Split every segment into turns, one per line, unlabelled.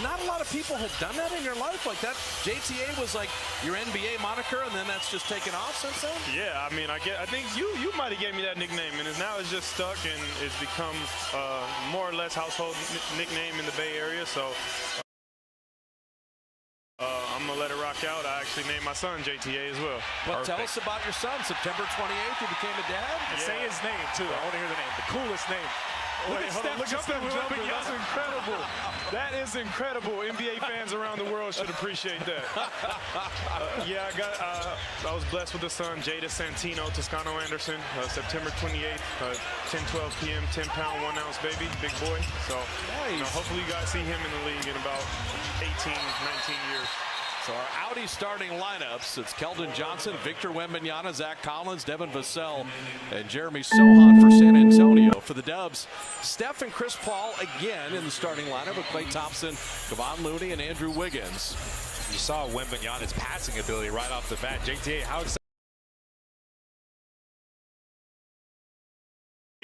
not a lot of people have done that in your life like that. JTA was like your NBA moniker, and then that's just taken off since then?
Yeah, I mean, I think you might have gave me that nickname, and now it's just stuck, and it's become more or less household nickname in the Bay Area. So I'm going to let it rock out. I actually named my son JTA as well.
But tell us about your son. September 28th, he became a dad?
Yeah. Say his name, too. I want to hear the name. The coolest name.
Look at Steph jumping. That's incredible. That is incredible. NBA fans around the world should appreciate that. Yeah, I was blessed with a son, Jada Santino Toscano Anderson, September 28th, 10-12 p.m., 10-pound, 1-ounce baby, big boy. So hopefully you guys see him in the league in about 18, 19 years.
So our Audi starting lineups, it's Keldon Johnson, Victor Wembanyama, Zach Collins, Devin Vassell, and Jeremy Sohan for San Antonio. For the Dubs, Steph and Chris Paul again in the starting lineup with Klay Thompson, Kevon Looney, and Andrew Wiggins.
You saw Wembanyama's passing ability right off the bat. JTA, how excited?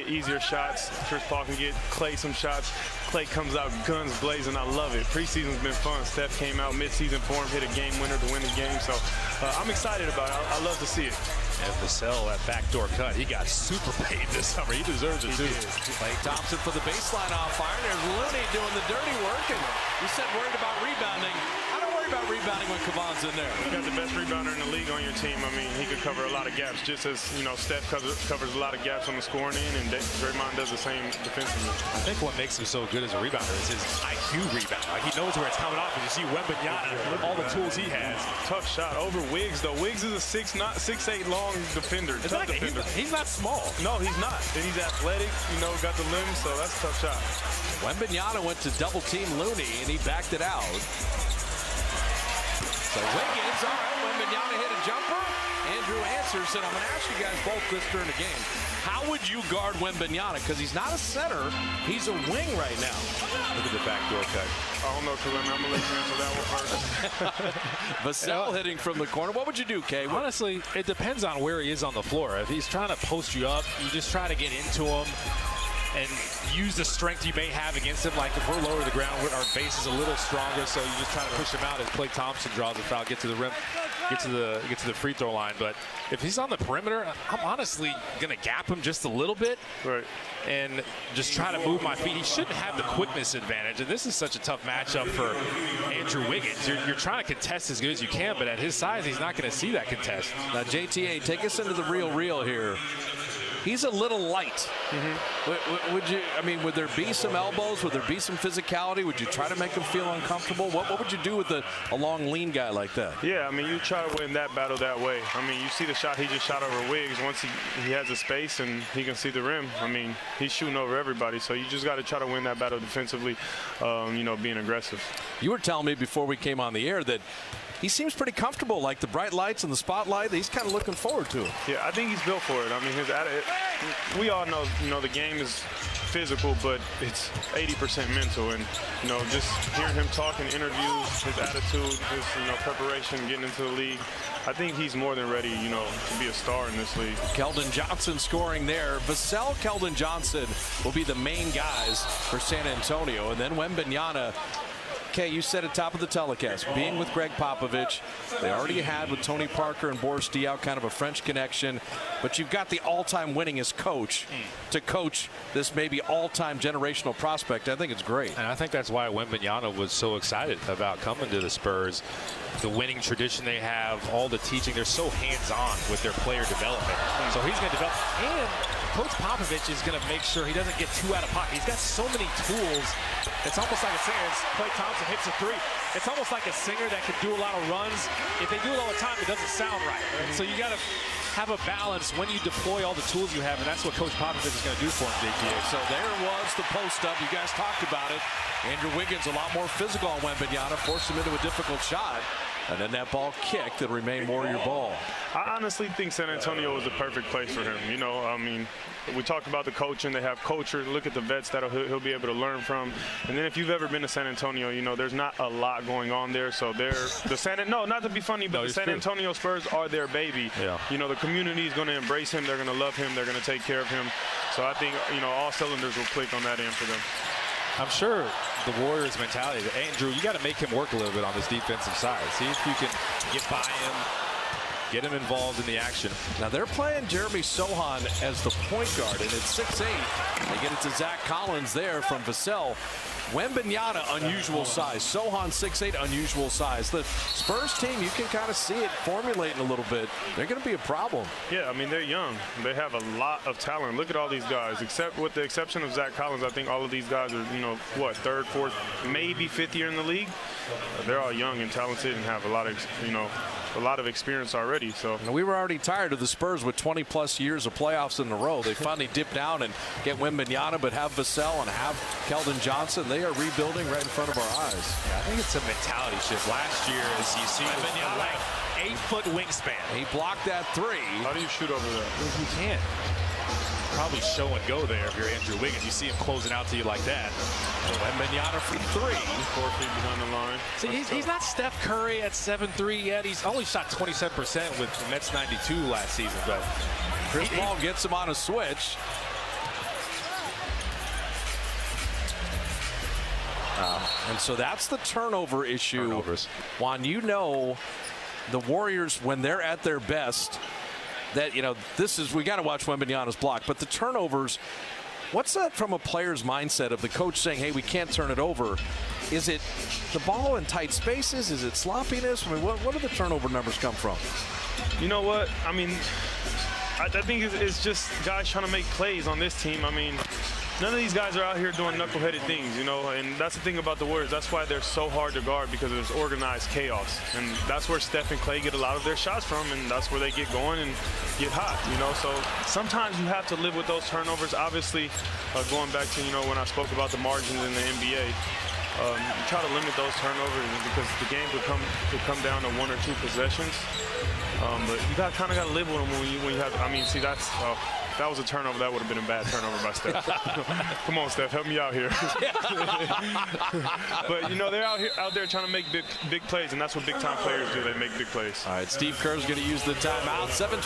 Easier shots. Chris Paul can get Klay some shots. Klay comes out guns blazing. I love it. Preseason's been fun. Steph came out midseason form, hit a game winner to win the game. So I'm excited about it. I love to see it.
And Vassell, that backdoor cut, he got super paid this summer. He deserves it, too.
Klay Thompson for the baseline off fire. There's Looney doing the dirty work. And you said worried about rebounding. I don't worry about rebounding when Kevon's in there.
You got the best rebounder in the league on your team. I mean, he could cover a lot of gaps, just as, Steph covers a lot of gaps on the scoring end, and Draymond does the same defensively.
I think what makes him so good as a rebounder is his IQ rebound. Like, he knows where it's coming off, and you see Wembanyama, all the tools he has.
Tough shot over Wiggs, though. Wiggs is a 6'8" long defender.
He's not small.
No, he's not. And he's athletic, got the limbs, so that's a tough shot.
Wembanyama went to double team Looney, and he backed it out. So Wiggins, all right, Wembanyama hit a jumper. Andrew answers, and I'm going to ask you guys both this during the game. How would you guard Wembanyama? Because he's not a center, he's a wing right now.
Look at the backdoor cut.
I don't know, Kalim. I'm going to let you answer that one first.
Vassell hitting from the corner. What would you do, Kay?
Honestly, it depends on where he is on the floor. If he's trying to post you up, you just try to get into him and use the strength you may have against him. Like if we're lower to the ground, our base is a little stronger, so you just try to push him out as Klay Thompson draws the foul, get to the rim, get to the free throw line. But if he's on the perimeter, I'm honestly gonna gap him just a little bit,
right,
and just try to move my feet. He shouldn't have the quickness advantage, and this is such a tough matchup for Andrew Wiggins. You're trying to contest as good as you can, but at his size, he's not going to see that contest.
Now, JTA, take us into the real here. He's a little light. Mm-hmm. Would there be some elbows? Would there be some physicality? Would you try to make him feel uncomfortable? What would you do with a long, lean guy like that?
Yeah, you try to win that battle that way. You see the shot he just shot over Wiggs. Once he has a space and he can see the rim, he's shooting over everybody. So you just got to try to win that battle defensively, being aggressive.
You were telling me before we came on the air that he seems pretty comfortable, like the bright lights and the spotlight. He's kind of looking forward to it.
Yeah, I think he's built for it. We all know, the game is physical, but it's 80% mental. And, just hearing him talk in interviews, his attitude, his, preparation, getting into the league, I think he's more than ready, to be a star in this league.
Keldon Johnson scoring there. Vassell, Keldon Johnson will be the main guys for San Antonio. And then Wembanyama. Okay, you said at top of the telecast, being with Greg Popovich, they already had with Tony Parker and Boris Diaw kind of a French connection, but you've got the all-time winningest coach to coach this maybe all-time generational prospect. I think it's great.
And I think that's why Wembanyama was so excited about coming to the Spurs. The winning tradition they have, all the teaching, they're so hands-on with their player development. So he's going to develop, and Coach Popovich is going to make sure he doesn't get too out of pocket. He's got so many tools. It's almost like a singer. Klay Thompson hits a three. It's almost like a singer that can do a lot of runs. If they do it all the time, it doesn't sound right. So you got to have a balance when you deploy all the tools you have, and that's what Coach Popovich is going to do for him, JTA.
So there was the post-up. You guys talked about it. Andrew Wiggins a lot more physical on Wembanyama, forced him into a difficult shot. And then that ball kicked and remained more your ball.
I honestly think San Antonio was the perfect place for him. We talked about the coaching. They have culture. Look at the vets that he'll be able to learn from. And then if you've ever been to San Antonio, there's not a lot going on there. So not to be funny, but the San Antonio Spurs are their baby.
Yeah.
The community is going to embrace him. They're going to love him. They're going to take care of him. So I think, all cylinders will click on that end for them.
I'm sure the Warriors' mentality, Andrew, you got to make him work a little bit on this defensive side. See if you can get by him, get him involved in the action.
Now they're playing Jeremy Sohan as the point guard, and it's 6'8". They get it to Zach Collins there from Vassell. Wembanyama, unusual size. Sohan, 6'8", unusual size. The Spurs team, you can kind of see it formulating a little bit. They're going to be a problem.
Yeah, I mean, they're young. They have a lot of talent. Look at all these guys. Except with the exception of Zach Collins, I think all of these guys are, you know, what, third, fourth, maybe fifth year in the league. They're all young and talented and have a lot of, you know, a lot of experience already. So
we were already tired of the Spurs with 20-plus years of playoffs in a row. They finally dip down and get Wembanyama, but have Vassell and have Keldon Johnson. They are rebuilding right in front of our eyes.
Yeah, I think it's a mentality shift. Last year, as you see,
Wembanyama, 8-foot wingspan.
He blocked that three.
how do you shoot over there?
You can't. Probably show and go there if you're Andrew Wiggins. You see him closing out to you like that.
Wembanyama for three.
4 feet behind the line.
See, he's not Steph Curry at 7'3" yet. He's only shot 27% with the Mets 92 last season. But
Chris Paul gets him on a switch. And so that's the turnover issue.
Turnovers.
Juan, you know the Warriors, when they're at their best, that, you know, this is, we got to watch Wembanyama's block, but the turnovers, what's that from a player's mindset of the coach saying, hey, we can't turn it over? Is it the ball in tight spaces? Is it sloppiness? I mean, what do the turnover numbers come from?
You know what? I mean, I think it's just guys trying to make plays on this team. I mean, none of these guys are out here doing knuckleheaded things, you know, and that's the thing about the Warriors. That's why they're so hard to guard, because there's organized chaos. And that's where Steph and Clay get a lot of their shots from, and that's where they get going and get hot, you know. So sometimes you have to live with those turnovers. Obviously, going back to, you know, when I spoke about the margins in the NBA, you try to limit those turnovers because the game could come down to 1 or 2 possessions. But you kind of got to live with them when you have. I mean, see, that was a turnover. That would have been a bad turnover by Steph. Come on, Steph, help me out here. But you know, they're out there trying to make big plays, and that's what big time players do. They make big plays.
All right, Steve Kerr's going to use the timeout. 7